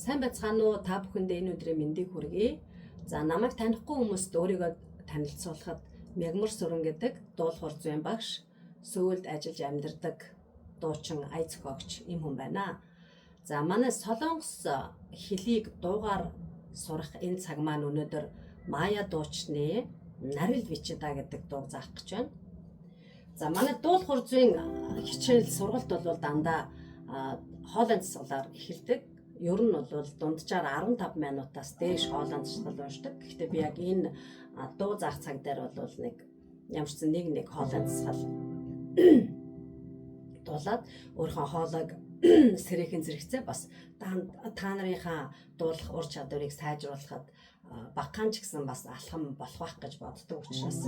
Сайн байцгаана уу? Та бүхэндээ энэ өдрийн мэндийг хүргэе. За намайг танихгүй хүмүүст өөрийгөө танилцуулахад Мягмар Сүрэн гэдэг дуулахур зүйн багш, Сөүлд ажиллаж амьдардаг дуучин ая зохиогч юм хүн байна. За манай Солонгос хэлийг дуугаар сурах энэ цаг маань өнөөдөр Мая дуучны Нарил Вичида гэдэг дууг заах гэж байна. За манай дуулахур зүйн хичээл сургалт бол дандаа хоолойн засгалаар эхэлдэг. Ер нь бол дунджаар 15 минутаас дээш хоолойн засгал уншдаг. Гэхдээ би яг энэ дуу заах цаг дээр бол нэг ямарчсан нэг хоолойн засгал дуулаад өөрийнхөө хоолойг сэрээхэн зэрэгцээ бас та нарынхаа дуулах ур чадварыг сайжруулахад багахан ч гэсэн бас алхам болох байх гэж боддог учраас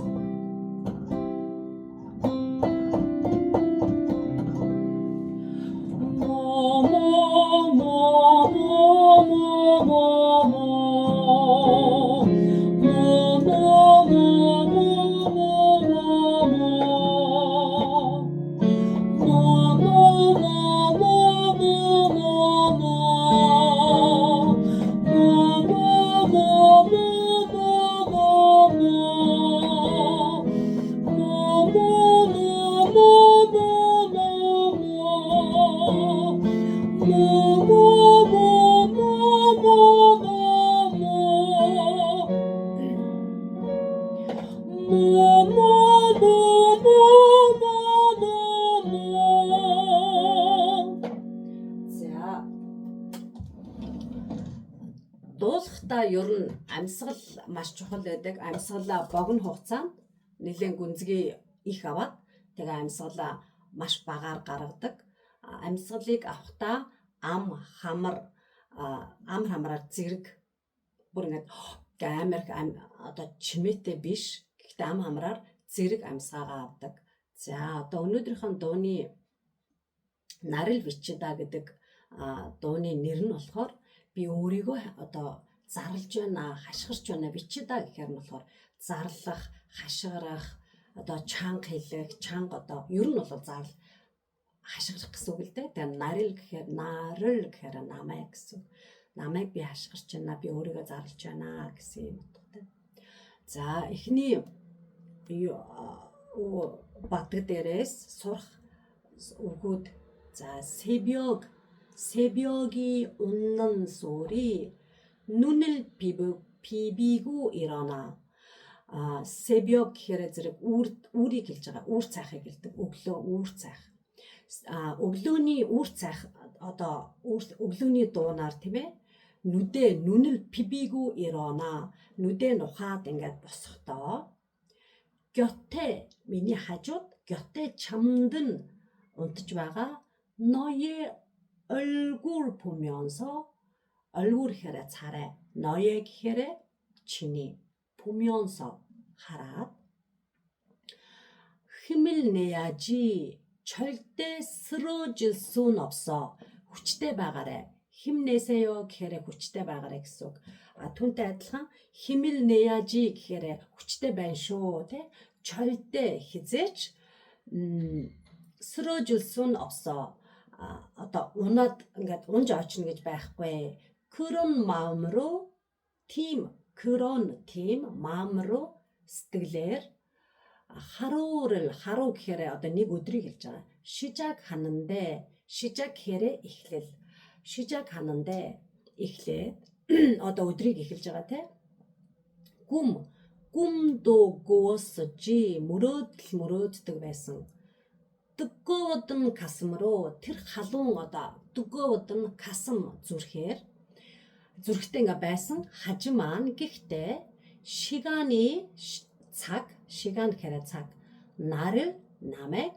дуулахдаа ер нь амьсгал маш чухал байдаг. Амьсгалаа богино хугацаанд нэлээд гүнзгий их аваад тэгээ амьсгалаа маш багаар гаргадаг. Амьсгалыг авахдаа ам хамраар зэрэг бүр ингээд амар одоо чимээтэй биш. Гэхдээ ам хамраар зэрэг амьсгаагаа авдаг. За одоо өнөөдрийнхөө дууны Нарил Вичида гэдэг дууны нэр нь болохоор би өөрийгөө одоо зарлж байна, хашгирч байна. Вичида гэхээр нь болохоор зарлах, хашгирах, одоо чанга хэлэх, чанга одоо ер нь бол зарлах, хашгирах гэсэн үг л дээ. Тэгээ нарил гэхээр намайг гэсэн. Намайг би хашгирч байна, би өөрийгөө зарлж байна гэсэн юм утгатай. За эхний батг дээрээс сурах үгүүд за 새벽이 웃는 소리 눈을 비비고 일어나. 새벽 гэхээр зэрэг үрийг хэлж байгаа. Үүр цайхыг хэлдэг. Өглөө үүр цайх. Өглөөний үүр цайх одоо өглөөний дуунаар тийм ээ. 눈을 비비고 일어나. нүдээ нухаад ингээд босохдоо 곁에 миний хажууд 곁에 잠든 унтж байгаа 너의 얼굴 보면서 얼굴 гэхээр царай, 너의 гэхээр чиний, 보면서 хараад 힘을 내야지 절대 쓰러질 순 없어. хүчтэй байгаарай. 힘내세요 гэхээр хүчтэй байгаарай гэсэн үг. Түүнтэй адилхан 힘을 내야지 гэхээр хүчтэй байна шүү, тэ? 절대 хизээч 쓰러질 순 없어. одоо унаад ингээд унж очно гэж байхгүй. 그런 마음으로 тийм 마음으로 сэтгэлээр 하루 гэхээр одоо нэг өдрийг хэлж байгаа. 시작하는데 эхлэл. 시작하는데 эхлээд одоо өдрийг эхэлж байгаа те. 꿈도 꾸었었지 мөрөөддөг байсан. 뜨거웠던 가슴으로 тэр халуун одоо 뜨거웠던 가슴 зүрхтэй ингээ байсан. 하지만 гэхдээ 시간 гэхээр цаг 나를 намайг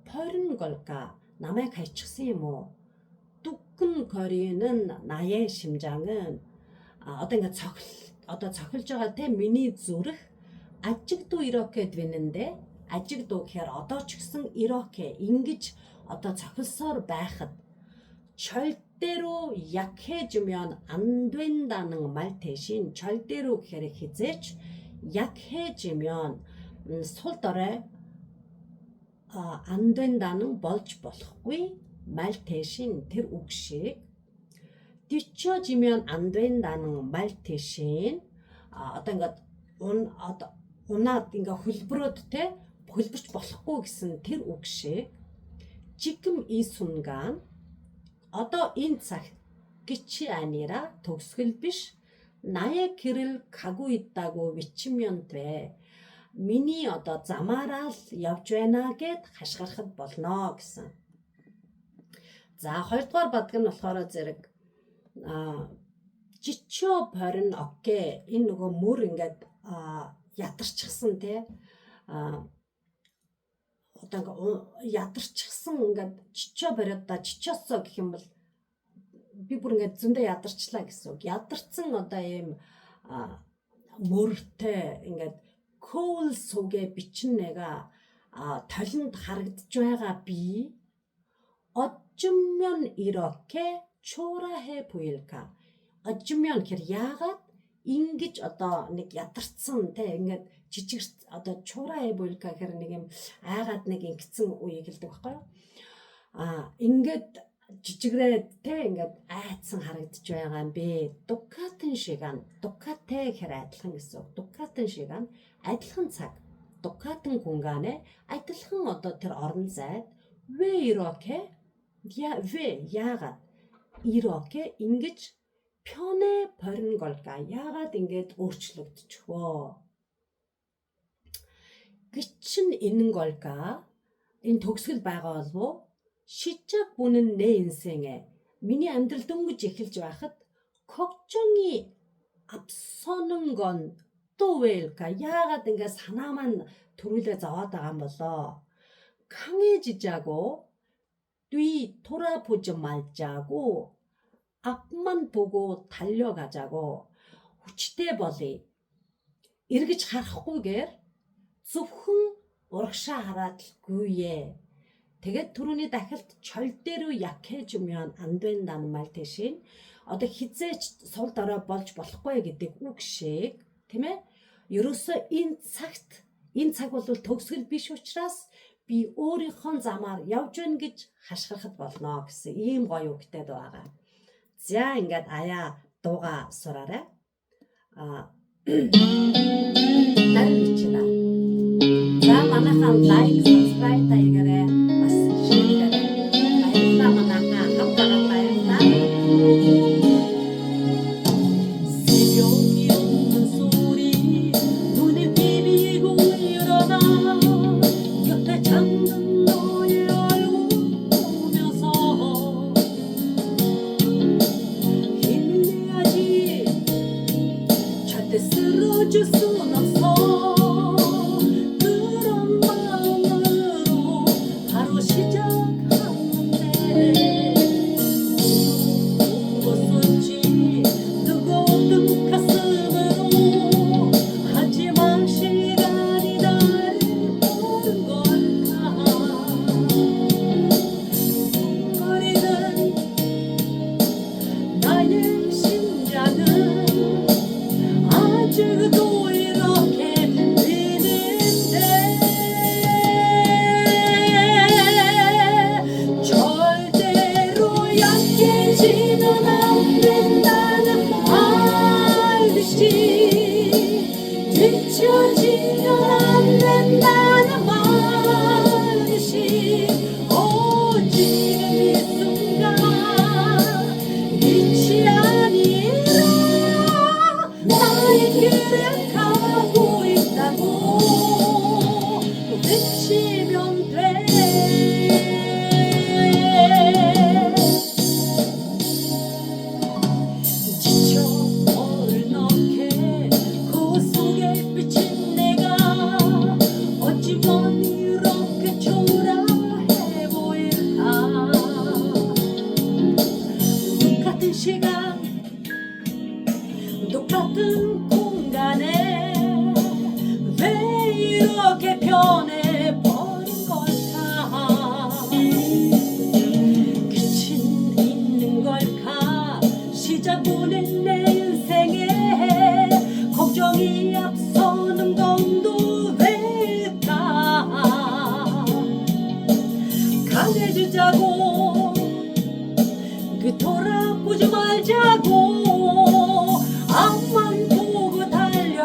버린 걸까? намайг хайчихсан юм уу? 두근거리는 나의 심장은 одоо ингээ цохилж байгаа те миний зүрх 아직도 이렇게 되는데 아직도 гэхээр одоо ч гэсэн 이렇게 ингэж одоо цохилсоор байхад 절대로 약해지면 안 된다는 말 대신 절대로 гэхээр хизээч 약해지면 сул дорой 안 된다는 болж болохгүй 말 대신 тэр үг шиг 뒤처지면 안 된다는 말 대신 어떤 것 унаад ингээ хөлбөрөөд те хөлбөрч болохгүй гэсэн тэр үг шиг 지금 이 순간 одоо энэ цагт 끝이 아니라 төгсгөл биш 나의 길을 가고 있다고 외치면 돼. миний одоо замаараа л явж байна гэд хашгирахад болно гэсэн. За хоёрдугаар бадг нь болохоор зэрэг жичо борин окей энэ нөгөө мөр ингээд ядарчихсан те одоо ядарчихсан ингээд жичо бориодоо жичосоо гэх юм бол би бүр ингээд зөндөө ядарчлаа гэсэн үг. Ядарсан одоо ийм мөртэй ингээд коул 속에 비친 내가 털린 харагдж байгаа би 어쩌면 이렇게 초라해 보일까? 어쩌면 гэхээр яагаад ингэж одоо нэг ядарсан те ингээд жижиг одоо 초라해 보일까 гэхээр нэг юм айгаад нэг ингэсэн үеийг хэлдэг байхгүй юу? ингээд жижигрээд те ингээд айцсан харагдж байгаа юм бэ. 똑같은 시간, 똑같아 гэхээр адилхан гэсэн үг. 똑같은 시간, адилхан цаг, 똑같은 공간에 адилхан одоо тэр орон зайд 왜 이렇게 왜 яагаад 이렇게 ингэж 편해 버린 걸까? яагаад ингэж өөрчлөгдчихвөө? 끝은 있는 걸까? энэ төгсгөл байгаа болов уу? 시작 보는 내 인생에 миний амьдрал дөнгөж эхэлж байхад 걱정이 앞서는 건 또 왜일까? яагаад ингэ санаа маань төрүүлээ зовоод байгаа юм болоо? 강해지자고 뒤 돌아보지 말자고 앞만 보고 달려가자고 хүчтэй болъё. эргэж харахгүйгээр зөвхөн урагшаа хараад гүйе. тэгээд түрүүний дахилт 절대로 약해지면 안 된다는 말 대신 одоо хизээч сул дорой болж болохгүй гэдэг үг шиг тийм ээ. ерөөсөө энэ цаг бол төгсгөл биш учраас би өөрийнхөө замаар явж гэн гэж хашгирахад болно гэсэн ийм гоё үгтэй байгаа. За ингээд аяа дууга сураарай. 다른 빛이다. 자 манайхан лайк, subscribe таягаарай. бас шеэр хийгээрэй. баярлалаа манайхаа хамтдаа баярлалаа. 새벽이 오는 소리 눈을 비비고 일어나 곁에 잠든 너의 얼굴 보면서 힘내야지 절대 쓰러질 순 없어. 그런 마음으로 바로 시작하는데 무거웠었지 뜨거웠던 가슴으로. 하지만 시간이 나를 모른 걸까? 거리는 나의 심장은 아직도 이렇게 뛰는데 절대로 약해지면 안 된다는 말이지. 뒤처지면 안 된다는 말이지. 오직 이 순간 빛이 아니라 나의 길을 가고 있다고 외치면 돼. 지쳐버린 어깨 그 속에 비친 내가 어찌면 이렇게 초라해 보일까? 똑같은 시간 똑같은 공간에 왜 이렇게 변해버린 걸까? 끝은 있는 걸까? 시작 보낸 내 인생에 걱정이 앞서는 건 또 왜일까? 강해지자고 그 돌아보지 말자고 앞만 보고 달려가자고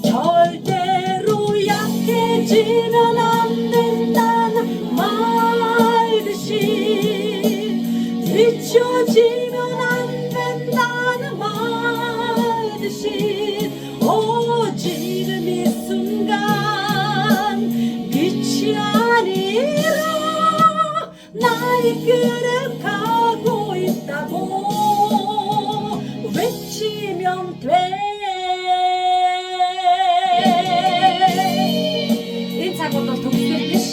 절대로 약해지면 안 된다는 말듯이 뒤처지면 안 된다는 말듯이 지금 이 순간 빛이 아니라 나의 길을 가고 있다고 외치면 돼. Энэ цаг бол төгсгөл биш.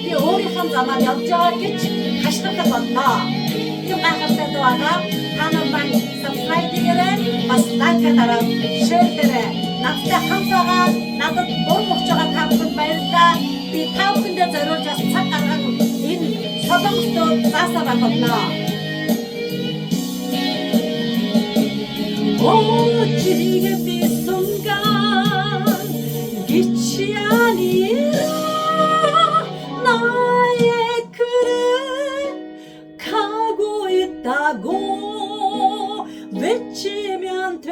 Би өөрийнхөө замаар явж байгаа гэж хашгирдаг болно. Yung gagawin ko ano man subscribe digээрэй, бас лайк дараа, share дээрэй. Надтай хамтараа надад урам өгч байгаа та бүхэнд баярлалаа. Би та бүхэндээ зориулж бас цаг гаргаагүй энэ солонгостод заасаа байна. 지금 이 순간 빛이 아니라 나의 길을 가고 있다고 외치면 돼.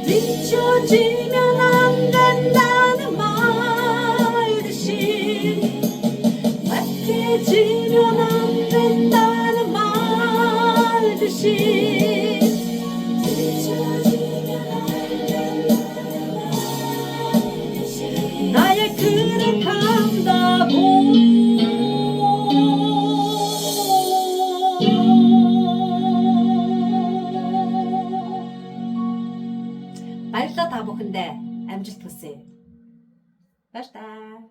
뒤처지면 안 된다는 말듯이 약해지면 안 된다는 말듯이 나의 길을 간다고 баярлалаа та бүхэндээ амжилт хүсье. Баярлалаа.